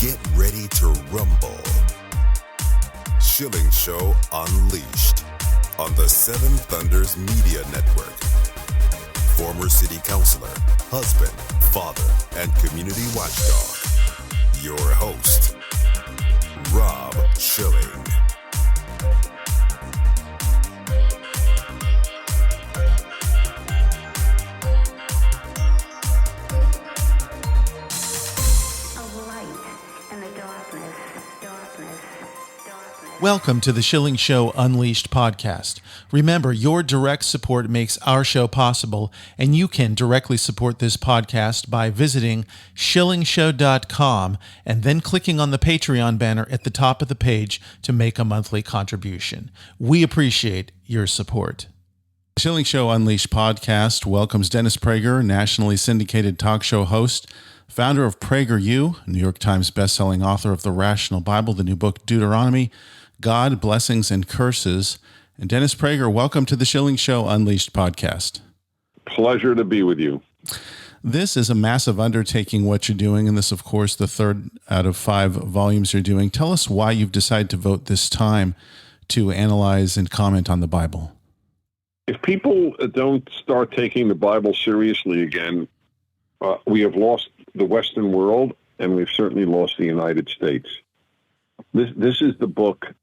Get ready to rumble. Schilling Show Unleashed on the Seven Thunders Media Network. Former city councilor, husband, father, and community watchdog. Your host, Rob Schilling. Welcome to the Schilling Show Unleashed Podcast. Remember, your direct support makes our show possible, and you can directly support this podcast by visiting shillingshow.com and then clicking on the Patreon banner at the top of the page to make a monthly contribution. We appreciate your support. The Schilling Show Unleashed Podcast welcomes Dennis Prager, nationally syndicated talk show host, founder of Prager U, New York Times bestselling author of The Rational Bible, the new book Deuteronomy, God, Blessings, and Curses. And Dennis Prager, welcome to the Schilling Show Unleashed podcast. Pleasure to be with you. This is a massive undertaking, what you're doing, and this, of course, the third out of 5 volumes you're doing. Tell us why you've decided to devote this time to analyze and comment on the Bible. If people don't start taking the Bible seriously again, we have lost the Western world, and we've certainly lost the United States. This is the book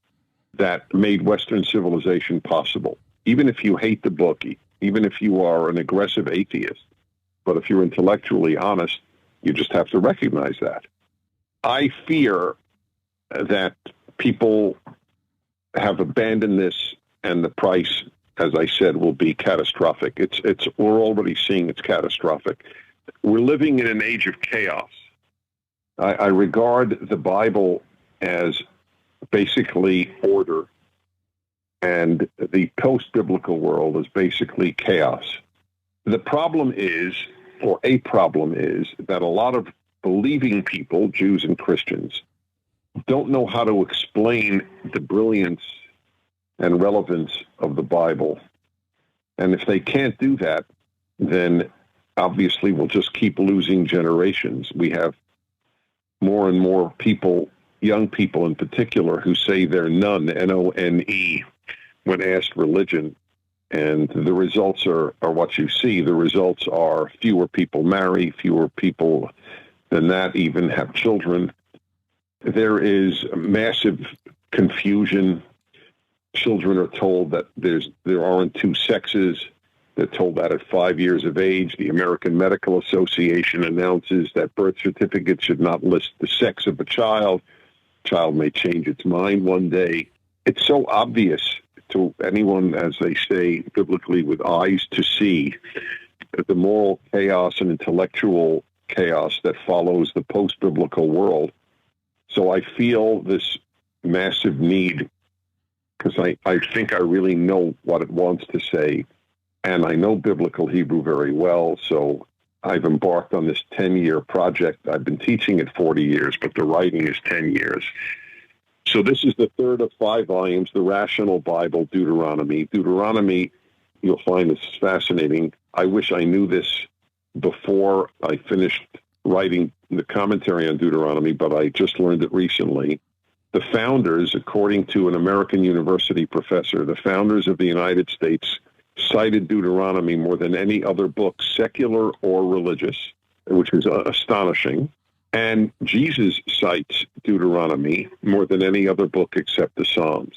that made Western civilization possible. Even if you hate the book, even if you are an aggressive atheist, but if you're intellectually honest, you just have to recognize that. I fear that people have abandoned this, and the price, as I said, will be catastrophic. We're already seeing it's catastrophic. We're living in an age of chaos. I regard the Bible as basically order, and the post-biblical world is basically chaos. The problem is, or a problem is, that a lot of believing people, Jews and Christians, don't know how to explain the brilliance and relevance of the Bible. And if they can't do that, then obviously we'll just keep losing generations. We have more and more people, young people in particular, who say they're none, N-O-N-E, when asked religion. And the results are what you see. The results are fewer people marry, fewer people than that even have children. There is massive confusion. Children are told that there aren't two sexes. They're told that at 5 years of age. The American Medical Association announces that birth certificates should not list the sex of a child. Child may change its mind one day. It's so obvious to anyone, as they say biblically, with eyes to see, the moral chaos and intellectual chaos that follows the post-biblical world. So I feel this massive need, because I think I really know what it wants to say, and I know biblical Hebrew very well, so I've embarked on this 10-year project. I've been teaching it 40 years, but the writing is 10 years. So this is the third of 5 volumes, The Rational Bible, Deuteronomy. Deuteronomy, you'll find this fascinating. I wish I knew this before I finished writing the commentary on Deuteronomy, but I just learned it recently. The founders, according to an American university professor, the founders of the United States cited Deuteronomy more than any other book, secular or religious, which is astonishing. And Jesus cites Deuteronomy more than any other book except the Psalms.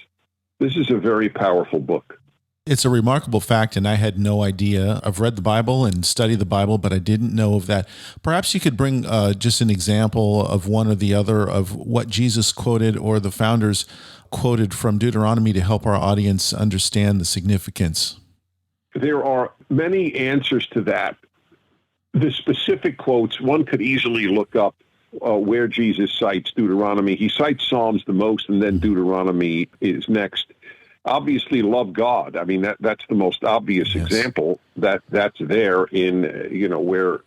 This is a very powerful book. It's a remarkable fact, and I had no idea. I've read the Bible and studied the Bible, but I didn't know of that. Perhaps you could bring just an example of one or the other of what Jesus quoted or the founders quoted from Deuteronomy to help our audience understand the significance. There are many answers to that. The specific quotes, one could easily look up where Jesus cites Deuteronomy. He cites Psalms the most, and then Deuteronomy is next. Obviously, love God. I mean, that's the most obvious example that's there in, where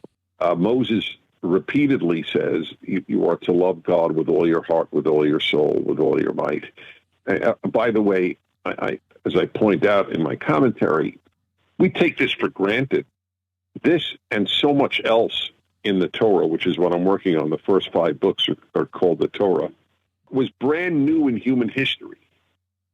Moses repeatedly says you are to love God with all your heart, with all your soul, with all your might. By the way, as I point out in my commentary, we take this for granted. This and so much else in the Torah, which is what I'm working on, the first 5 books are called the Torah, was brand new in human history.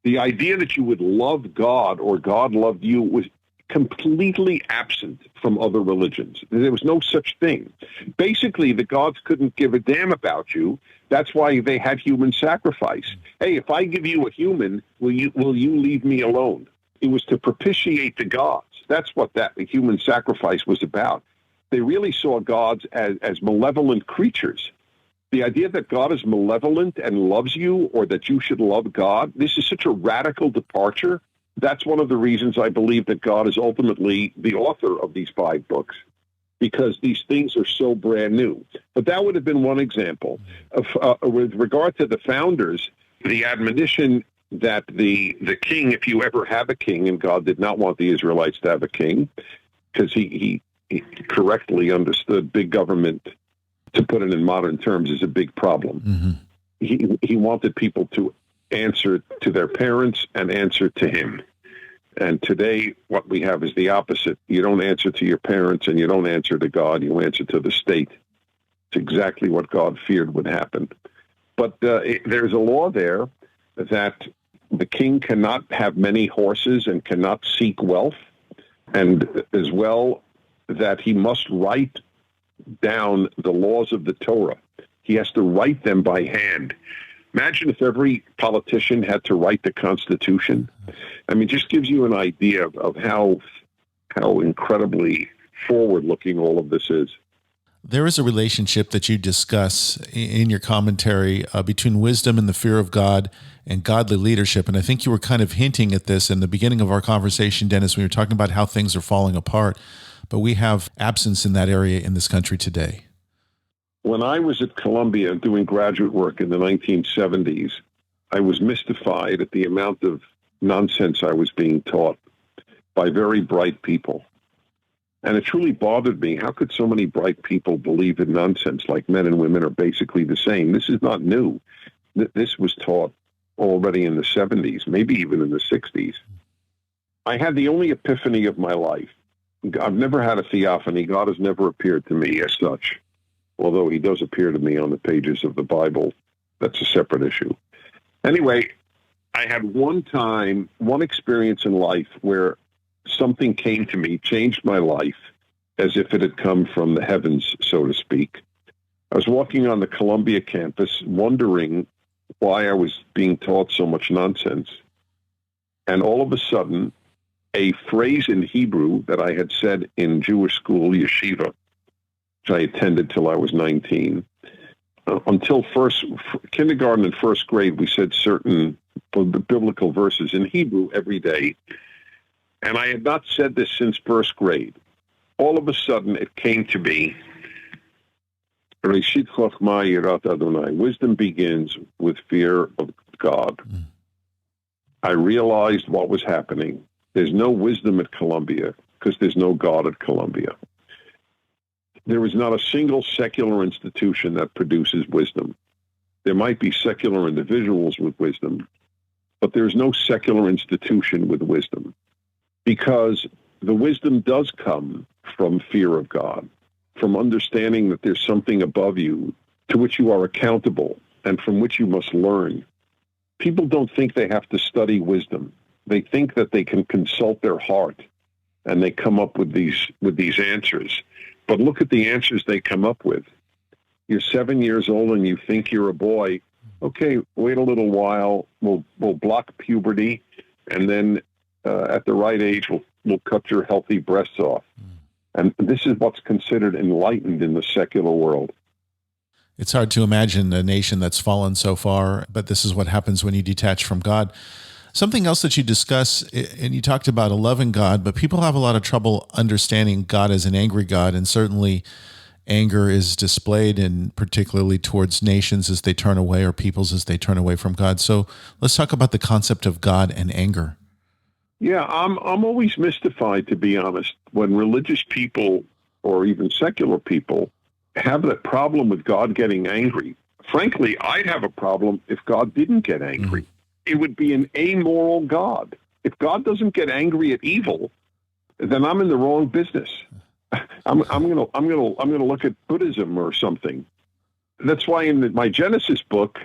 The idea that you would love God or God loved you was completely absent from other religions. There was no such thing. Basically, the gods couldn't give a damn about you. That's why they had human sacrifice. Hey, if I give you a human, will you leave me alone? It was to propitiate the gods. That's what the human sacrifice was about. They really saw gods as malevolent creatures. The idea that God is malevolent and loves you, or that you should love God, this is such a radical departure. That's one of the reasons I believe that God is ultimately the author of these 5 books, because these things are so brand new. But that would have been one example. With regard to the founders, the admonition that the king, if you ever have a king, and God did not want the Israelites to have a king, because he correctly understood big government, to put it in modern terms, is a big problem. Mm-hmm. He wanted people to answer to their parents and answer to him. And today, what we have is the opposite. You don't answer to your parents and you don't answer to God. You answer to the state. It's exactly what God feared would happen. But there's a law there that the king cannot have many horses and cannot seek wealth, and as well that he must write down the laws of the Torah. He has to write them by hand. Imagine if every politician had to write the Constitution. I mean, just gives you an idea of how incredibly forward-looking all of this is. There is a relationship that you discuss in your commentary between wisdom and the fear of God and godly leadership. And I think you were kind of hinting at this in the beginning of our conversation, Dennis, when you were talking about how things are falling apart. But we have absence in that area in this country today. When I was at Columbia doing graduate work in the 1970s, I was mystified at the amount of nonsense I was being taught by very bright people. And it truly bothered me. How could so many bright people believe in nonsense, like men and women are basically the same? This is not new. This was taught already in the 70s, maybe even in the 60s. I had the only epiphany of my life. I've never had a theophany. God has never appeared to me as such, although he does appear to me on the pages of the Bible. That's a separate issue. Anyway, I had one experience in life where something came to me, changed my life, as if it had come from the heavens, so to speak. I was walking on the Columbia campus, wondering why I was being taught so much nonsense. And all of a sudden, a phrase in Hebrew that I had said in Jewish school, yeshiva, which I attended till I was 19. Until kindergarten and first grade, we said certain biblical verses in Hebrew every day. And I had not said this since first grade. All of a sudden, it came to me, Reshit Chochmah Yirat Adonai. Wisdom begins with fear of God. I realized what was happening. There's no wisdom at Columbia because there's no God at Columbia. There is not a single secular institution that produces wisdom. There might be secular individuals with wisdom, but there's no secular institution with wisdom, because the wisdom does come from fear of God, from understanding that there's something above you to which you are accountable and from which you must learn. People don't think they have to study wisdom. They think that they can consult their heart and they come up with these answers. But look at the answers they come up with. You're 7 years old and you think you're a boy. Okay, wait a little while. We'll block puberty, and then at the right age, we'll cut your healthy breasts off. And this is what's considered enlightened in the secular world. It's hard to imagine a nation that's fallen so far, but this is what happens when you detach from God. Something else that you discuss, and you talked about a loving God, but people have a lot of trouble understanding God as an angry God, and certainly anger is displayed, and particularly towards nations as they turn away, or peoples as they turn away from God. So let's talk about the concept of God and anger. Yeah, I'm always mystified, to be honest, when religious people or even secular people have that problem with God getting angry. Frankly, I'd have a problem if God didn't get angry. It would be an amoral God. If God doesn't get angry at evil, then I'm in the wrong business. I'm gonna look at Buddhism or something. That's why in my Genesis book,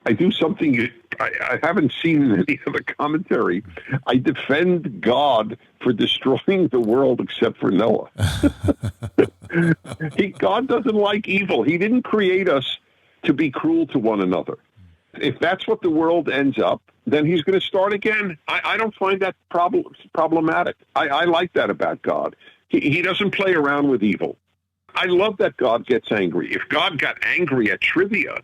I do something I haven't seen in any other commentary. I defend God for destroying the world except for Noah. God doesn't like evil. He didn't create us to be cruel to one another. If that's what the world ends up, then he's going to start again. I don't find that problematic. I like that about God. He doesn't play around with evil. I love that God gets angry. If God got angry at trivia,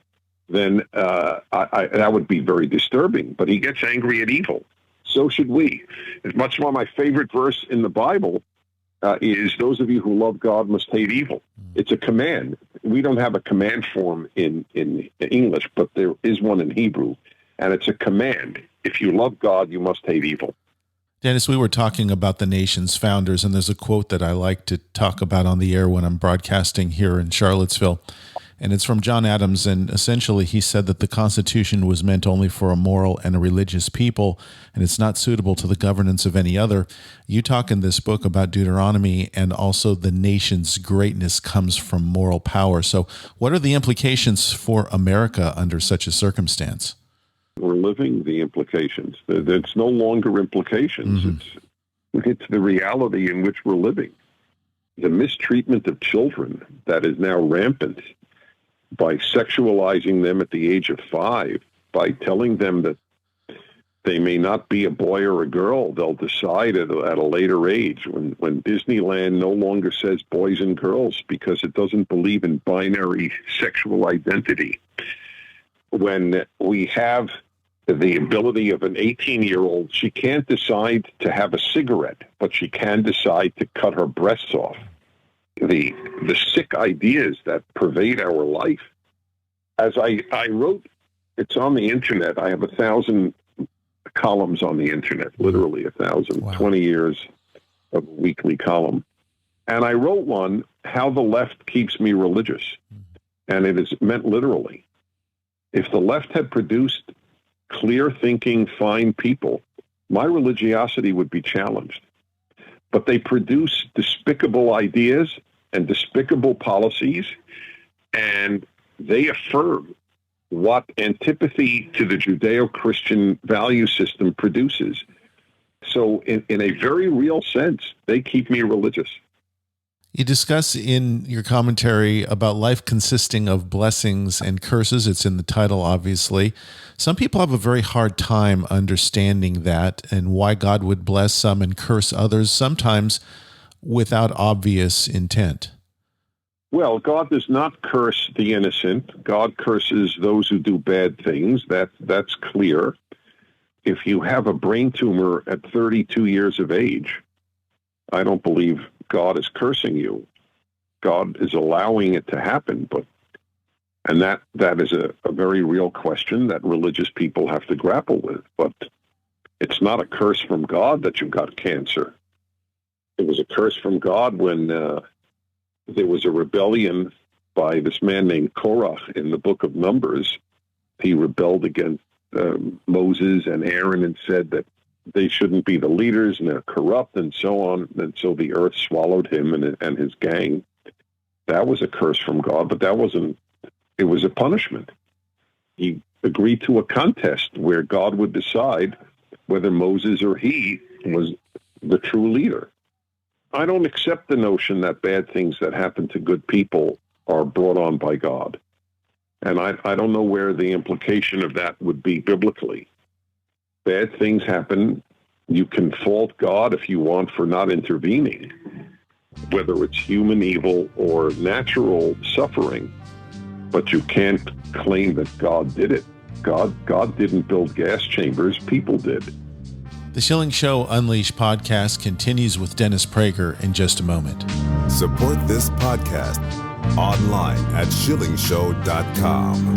then that would be very disturbing. But he gets angry at evil. So should we. As much as my favorite verse in the Bible is, those of you who love God must hate evil. It's a command. We don't have a command form in English, but there is one in Hebrew, and it's a command. If you love God, you must hate evil. Dennis, we were talking about the nation's founders, and there's a quote that I like to talk about on the air when I'm broadcasting here in Charlottesville. And it's from John Adams, and essentially he said that the Constitution was meant only for a moral and a religious people, and it's not suitable to the governance of any other. You talk in this book about Deuteronomy, and also the nation's greatness comes from moral power. So what are the implications for America under such a circumstance? We're living the implications. It's no longer implications. Mm-hmm. It's the reality in which we're living. The mistreatment of children that is now rampant, by sexualizing them at the age of 5, by telling them that they may not be a boy or a girl. They'll decide at a later age, when Disneyland no longer says boys and girls because it doesn't believe in binary sexual identity. When we have the ability of an 18-year-old, she can't decide to have a cigarette, but she can decide to cut her breasts off. The sick ideas that pervade our life. As I wrote, it's on the internet. I have 1,000 columns on the internet, literally 1,000, wow. 20 years of a weekly column. And I wrote one, How the Left Keeps Me Religious. And it is meant literally. If the left had produced clear-thinking, fine people, my religiosity would be challenged. But they produce despicable ideas and despicable policies, and they affirm what antipathy to the Judeo-Christian value system produces. So in a very real sense, they keep me religious. You discuss in your commentary about life consisting of blessings and curses. It's in the title, obviously. Some people have a very hard time understanding that and why God would bless some and curse others, sometimes without obvious intent. Well, God does not curse the innocent. God curses those who do bad things. That's clear. If you have a brain tumor at 32 years of age, I don't believe God is cursing you. God is allowing it to happen, and that is a very real question that religious people have to grapple with. But it's not a curse from God that you got cancer. It was a curse from God when there was a rebellion by this man named Korah in the book of Numbers. He rebelled against Moses and Aaron and said that they shouldn't be the leaders and they're corrupt and so on. And so the earth swallowed him and his gang. That was a curse from God, but it was a punishment. He agreed to a contest where God would decide whether Moses or he was the true leader. I don't accept the notion that bad things that happen to good people are brought on by God. And I don't know where the implication of that would be biblically. Bad things happen. You can fault God if you want for not intervening, whether it's human evil or natural suffering. But you can't claim that God did it. God didn't build gas chambers. People did. The Schilling Show Unleashed podcast continues with Dennis Prager in just a moment. Support this podcast online at shillingshow.com.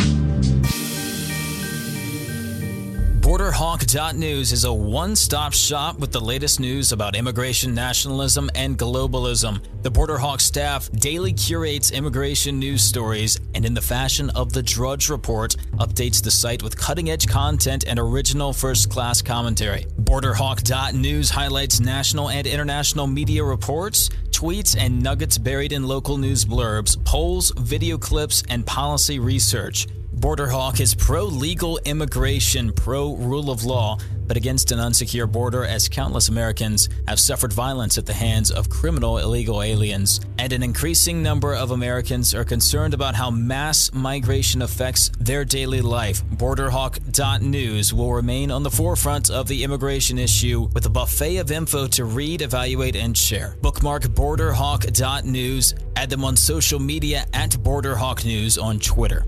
BorderHawk.news is a one-stop shop with the latest news about immigration nationalism and globalism. The Border Hawk staff daily curates immigration news stories and, in the fashion of the Drudge Report, updates the site with cutting-edge content and original first-class commentary. BorderHawk.news highlights national and international media reports, tweets and nuggets buried in local news blurbs, polls, video clips, and policy research. Border Hawk is pro-legal immigration, pro-rule of law, but against an unsecure border as countless Americans have suffered violence at the hands of criminal illegal aliens. And an increasing number of Americans are concerned about how mass migration affects their daily life. BorderHawk.news will remain on the forefront of the immigration issue with a buffet of info to read, evaluate, and share. Bookmark BorderHawk.news. Add them on social media at BorderHawkNews on Twitter.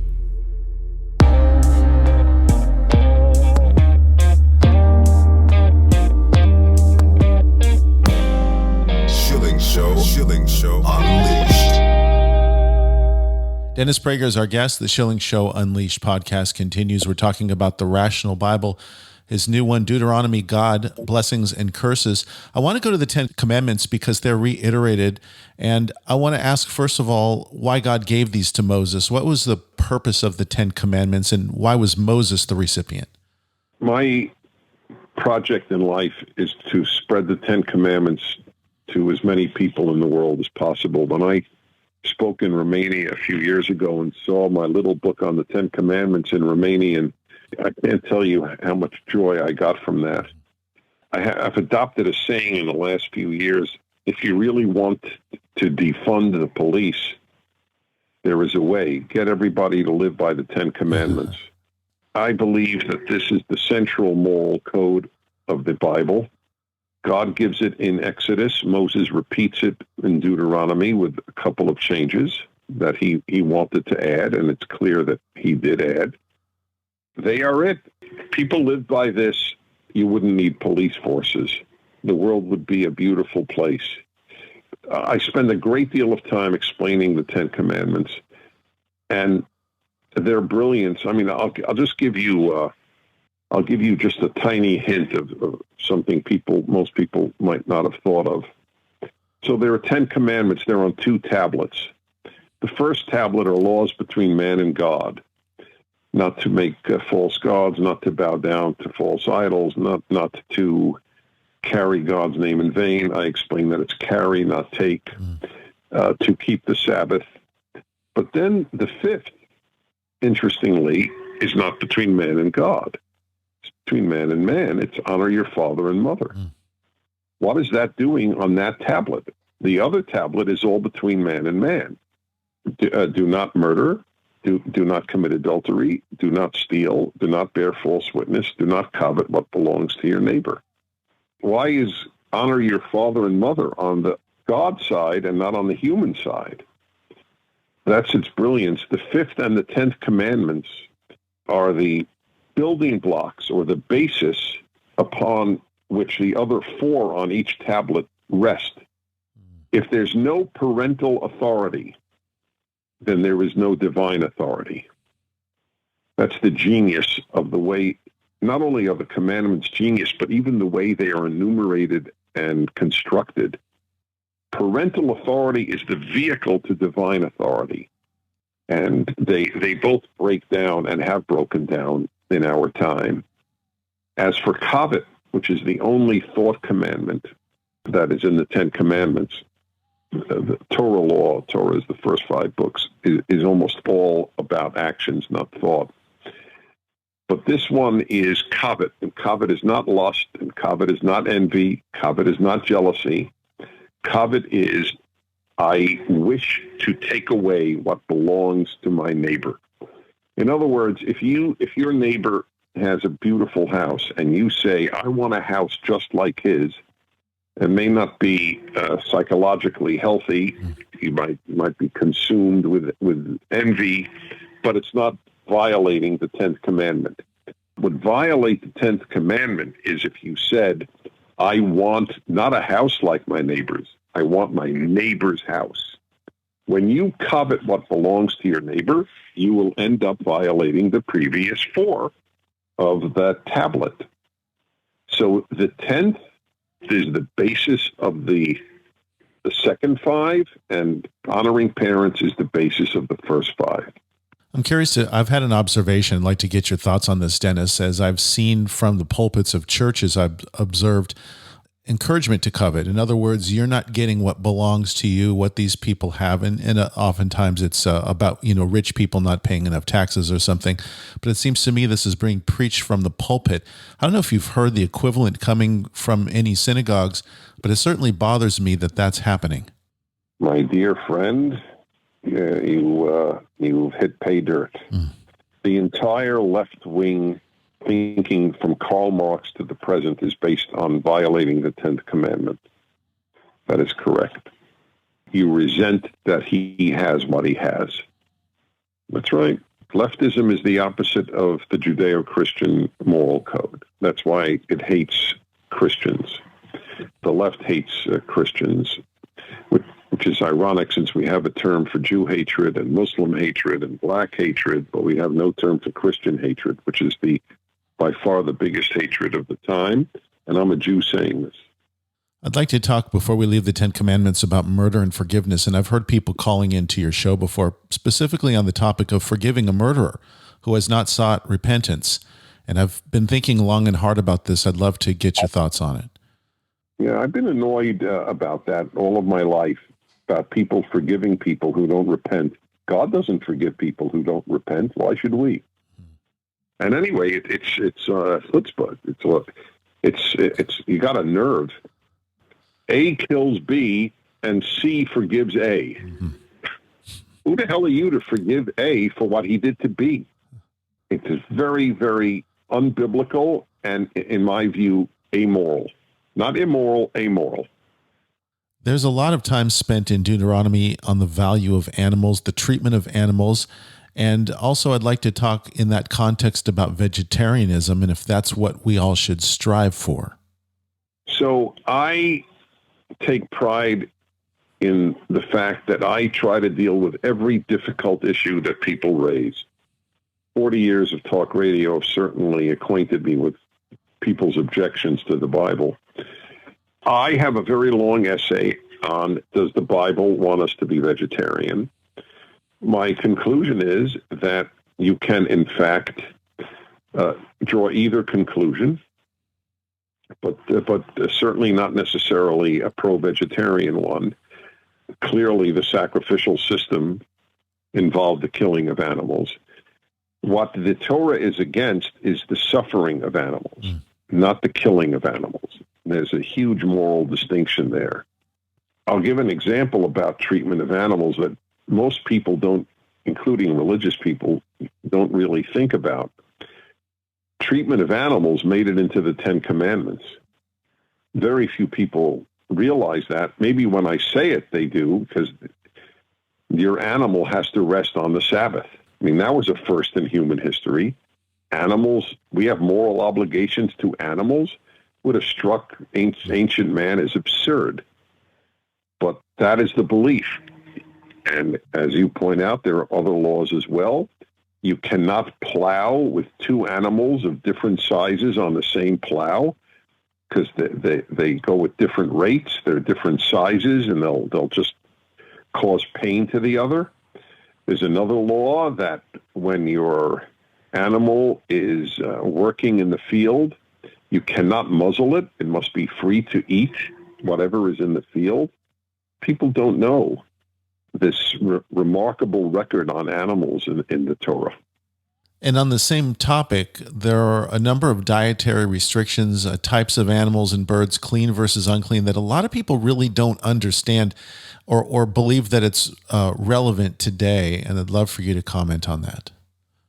Schilling Show Unleashed. Dennis Prager is our guest. The Schilling Show Unleashed podcast continues. We're talking about the Rational Bible, his new one, Deuteronomy, God, Blessings and Curses. I want to go to the 10 Commandments because they're reiterated. And I want to ask, first of all, why God gave these to Moses. What was the purpose of the 10 Commandments, and why was Moses the recipient? My project in life is to spread the 10 Commandments to as many people in the world as possible. When I spoke in Romania a few years ago and saw my little book on the 10 Commandments in Romanian, I can't tell you how much joy I got from that. I've adopted a saying in the last few years: if you really want to defund the police, there is a way. Get everybody to live by the 10 Commandments. I believe that this is the central moral code of the Bible. God gives it in Exodus. Moses repeats it in Deuteronomy with a couple of changes that he wanted to add, and it's clear that he did add. They are it. If people lived by this, you wouldn't need police forces. The world would be a beautiful place. I spend a great deal of time explaining the 10 Commandments, and their brilliance. I mean, I'll just give you I'll give you just a tiny hint of something most people might not have thought of. So there are 10 commandments. They're on 2 tablets. The first tablet are laws between man and God: not to make false gods, not to bow down to false idols, not to carry God's name in vain. I explain that it's carry, not take, to keep the Sabbath. But then the 5th, interestingly, is not between man and God. Between man and man, it's honor your father and mother. What is that doing on that tablet? The other tablet is all between man and man. Do not murder, do not commit adultery, do not steal, do not bear false witness, do not covet what belongs to your neighbor. Why is honor your father and mother on the God side and not on the human side? That's its brilliance. The 5th and the 10th commandments are the building blocks or the basis upon which the other 4 on each tablet rest. If there's no parental authority, then there is no divine authority. That's the genius of the way, not only of the commandments' genius, but even the way they are enumerated and constructed. Parental authority is the vehicle to divine authority. And they both break down and have broken down in our time. As for covet, which is the only thought commandment that is in the 10 Commandments, the Torah law, Torah is the first 5 books, is almost all about actions, not thought. But this one is covet, and covet is not lust, and covet is not envy, covet is not jealousy. Covet is, I wish to take away what belongs to my neighbor. In other words, if your neighbor has a beautiful house and you say, I want a house just like his, it may not be psychologically healthy. You might be consumed with envy, but it's not violating the 10th commandment. What violate the 10th commandment is if you said, I want not a house like my neighbor's, I want my neighbor's house. When you covet what belongs to your neighbor, you will end up violating the previous 4 of that tablet. So the 10th is the basis of the second 5, and honoring parents is the basis of the first 5. I'm curious I've had an observation. I'd like to get your thoughts on this, Dennis. As I've seen from the pulpits of churches, I've observed encouragement to covet. In other words, you're not getting what belongs to you, what these people have. And oftentimes it's about, rich people not paying enough taxes or something. But it seems to me this is being preached from the pulpit. I don't know if you've heard the equivalent coming from any synagogues, but it certainly bothers me that that's happening. My dear friend, you've hit pay dirt. The entire left-wing thinking from Karl Marx to the present is based on violating the 10th commandment. That is correct. You resent that he has what he has. That's right. Leftism is the opposite of the Judeo-Christian moral code. That's why it hates Christians. The left hates Christians, which is ironic since we have a term for Jew hatred and Muslim hatred and black hatred, but we have no term for Christian hatred, which is by far the biggest hatred of the time. And I'm a Jew saying this. I'd like to talk before we leave the 10 Commandments about murder and forgiveness. And I've heard people calling into your show before, specifically on the topic of forgiving a murderer who has not sought repentance. And I've been thinking long and hard about this. I'd love to get your thoughts on it. Yeah, I've been annoyed about that all of my life, about people forgiving people who don't repent. God doesn't forgive people who don't repent. Why should we? And anyway, it's chutzpah. It's you got a nerve. A kills B, and C forgives A. Mm-hmm. Who the hell are you to forgive A for what he did to B? It is very, very unbiblical and, in my view, amoral. Not immoral, amoral. There's a lot of time spent in Deuteronomy on the value of animals, the treatment of animals, and also I'd like to talk in that context about vegetarianism and if that's what we all should strive for. So I take pride in the fact that I try to deal with every difficult issue that people raise. 40 years of talk radio have certainly acquainted me with people's objections to the Bible. I have a very long essay on, does the Bible want us to be vegetarian? My conclusion is that you can, in fact, draw either conclusion, but certainly not necessarily a pro-vegetarian one. Clearly, the sacrificial system involved the killing of animals. What the Torah is against is the suffering of animals, not the killing of animals. There's a huge moral distinction there. I'll give an example about treatment of animals that most people don't, including religious people, don't really think about. Treatment of animals made it into the 10 Commandments. Very few people realize that. Maybe when I say it, they do, because your animal has to rest on the Sabbath. I mean, that was a first in human history. Animals, we have moral obligations to animals. Would have struck ancient man as absurd. But that is the belief. And as you point out, there are other laws as well. You cannot plow with two animals of different sizes on the same plow because they go with different rates. They're different sizes, and they'll just cause pain to the other. There's another law that when your animal is working in the field, you cannot muzzle it. It must be free to eat whatever is in the field. People don't know this remarkable record on animals in the Torah. And on the same topic, there are a number of dietary restrictions, types of animals and birds, clean versus unclean, that a lot of people really don't understand or believe that it's relevant today. And I'd love for you to comment on that.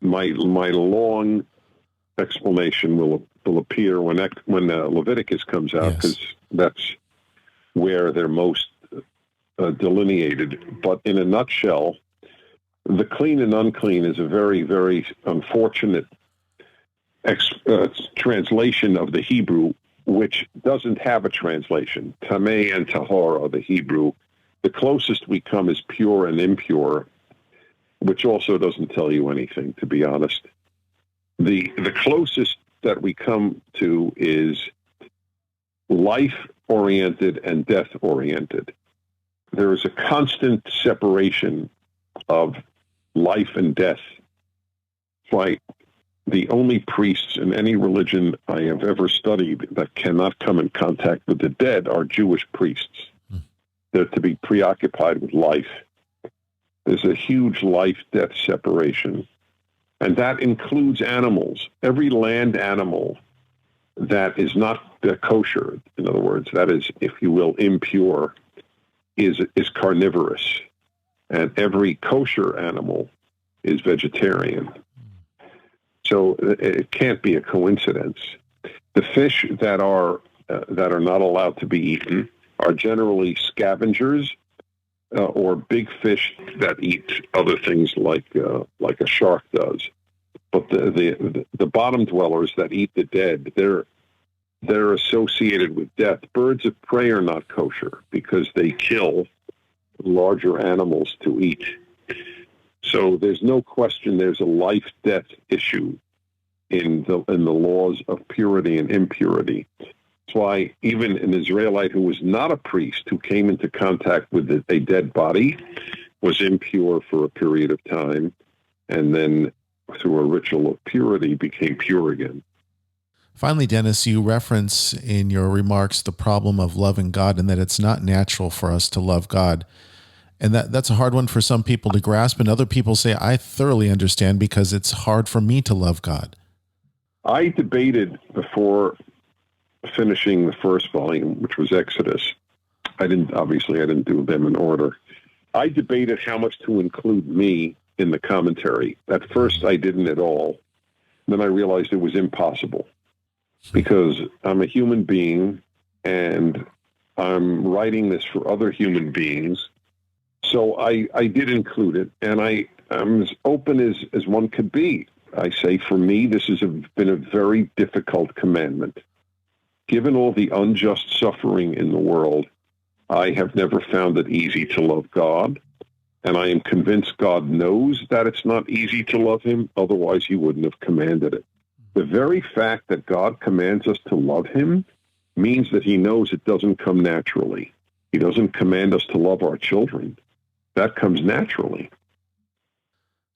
My long explanation will appear when Leviticus comes out, because that's where they're most delineated. But in a nutshell, the clean and unclean is a very, very unfortunate translation of the Hebrew, which doesn't have a translation. Tameh and Tahor are the Hebrew. The closest we come is pure and impure, which also doesn't tell you anything, to be honest. The closest that we come to is life-oriented and death-oriented. There is a constant separation of life and death. Like the only priests in any religion I have ever studied that cannot come in contact with the dead are Jewish priests. They're to be preoccupied with life. There's a huge life-death separation, and that includes animals. Every land animal that is not kosher, in other words, that is, if you will, impure, is carnivorous, and every kosher animal is vegetarian. So it can't be a coincidence. The fish that are not allowed to be eaten are generally scavengers or big fish that eat other things like a shark does. But the bottom dwellers that eat the dead, they're associated with death. Birds of prey are not kosher because they kill larger animals to eat. So there's no question there's a life-death issue in the laws of purity and impurity. That's why even an Israelite who was not a priest, who came into contact with a dead body, was impure for a period of time, and then through a ritual of purity became pure again. Finally, Dennis, you reference in your remarks the problem of loving God and that it's not natural for us to love God. And that's a hard one for some people to grasp, and other people say, I thoroughly understand because it's hard for me to love God. I debated before finishing the first volume, which was Exodus. I didn't do them in order. I debated how much to include me in the commentary. At first, I didn't at all. Then I realized it was impossible because I'm a human being and I'm writing this for other human beings. So I did include it, and I'm as open as one could be. I say, for me, this has been a very difficult commandment. Given all the unjust suffering in the world, I have never found it easy to love God, and I am convinced God knows that it's not easy to love him, otherwise he wouldn't have commanded it. The very fact that God commands us to love him means that he knows it doesn't come naturally. He doesn't command us to love our children. That comes naturally.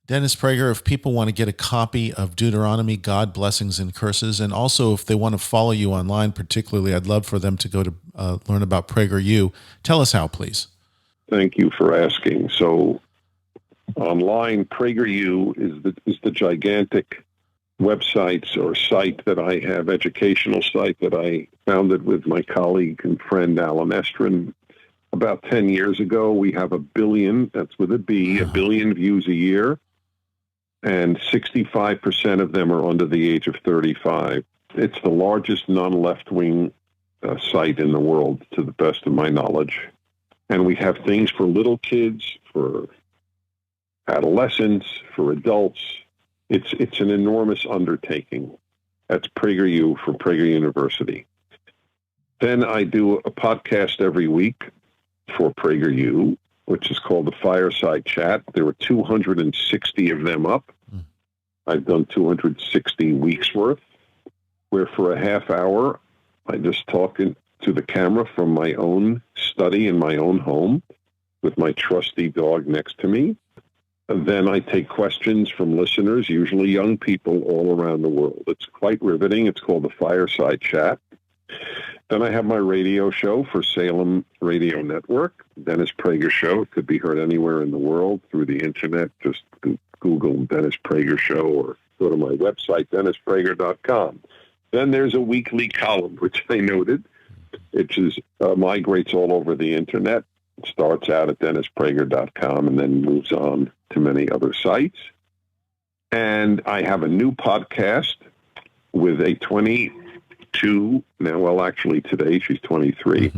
Dennis Prager, if people want to get a copy of Deuteronomy, God, Blessings, and Curses, and also if they want to follow you online particularly, I'd love for them to go to learn about Prager U. Tell us how, please. Thank you for asking. So online, Prager U is the gigantic websites or site that I have, educational site that I founded with my colleague and friend Alan Estrin about 10 years ago. We have 1 billion, that's with a B, 1 billion views a year, and 65% of them are under the age of 35. It's the largest non-left-wing site in the world, to the best of my knowledge. And we have things for little kids, for adolescents, for adults. It's an enormous undertaking. That's Prager U for Prager University. Then I do a podcast every week for Prager U, which is called the Fireside Chat. There were 260 of them up. I've done 260 weeks worth, where for a half hour, I just talk to the camera from my own study in my own home with my trusty dog next to me. And then I take questions from listeners, usually young people all around the world. It's quite riveting. It's called the Fireside Chat. Then I have my radio show for Salem Radio Network, Dennis Prager Show. It could be heard anywhere in the world through the internet. Just Google Dennis Prager Show or go to my website, DennisPrager.com. Then there's a weekly column, which I noted, which migrates all over the internet. It starts out at DennisPrager.com and then moves on to many other sites. And I have a new podcast with a 22, now, well, actually today she's 23,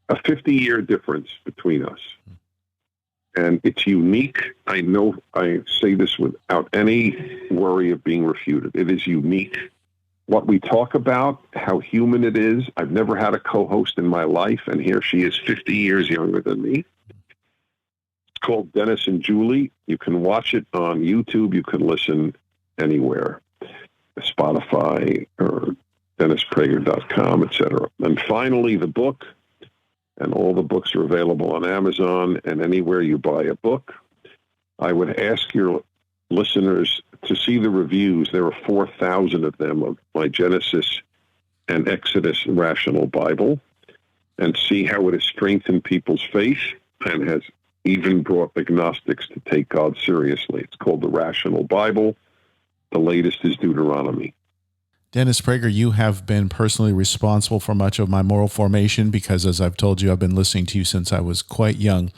a 50-year difference between us. And it's unique. I know I say this without any worry of being refuted. It is unique. What we talk about, how human it is. I've never had a co-host in my life, and here she is 50 years younger than me. It's called Dennis and Julie. You can watch it on YouTube. You can listen anywhere, Spotify or DennisPrager.com, etc. And finally, the book, and all the books are available on Amazon and anywhere you buy a book. I would ask your listeners to see the reviews. There are 4,000 of them of my Genesis and Exodus Rational Bible, and see how it has strengthened people's faith and has even brought agnostics to take God seriously. It's called the Rational Bible. The latest is Deuteronomy. Dennis Prager, you have been personally responsible for much of my moral formation because, as I've told you, I've been listening to you since I was quite young.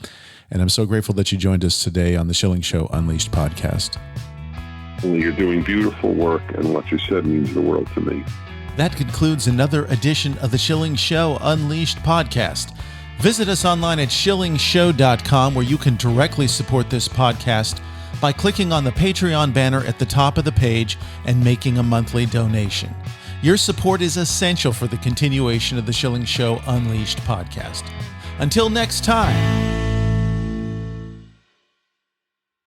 And I'm so grateful that you joined us today on the Schilling Show Unleashed podcast. Well, you're doing beautiful work, and what you said means the world to me. That concludes another edition of the Schilling Show Unleashed podcast. Visit us online at shillingshow.com, where you can directly support this podcast by clicking on the Patreon banner at the top of the page and making a monthly donation. Your support is essential for the continuation of the Schilling Show Unleashed podcast. Until next time,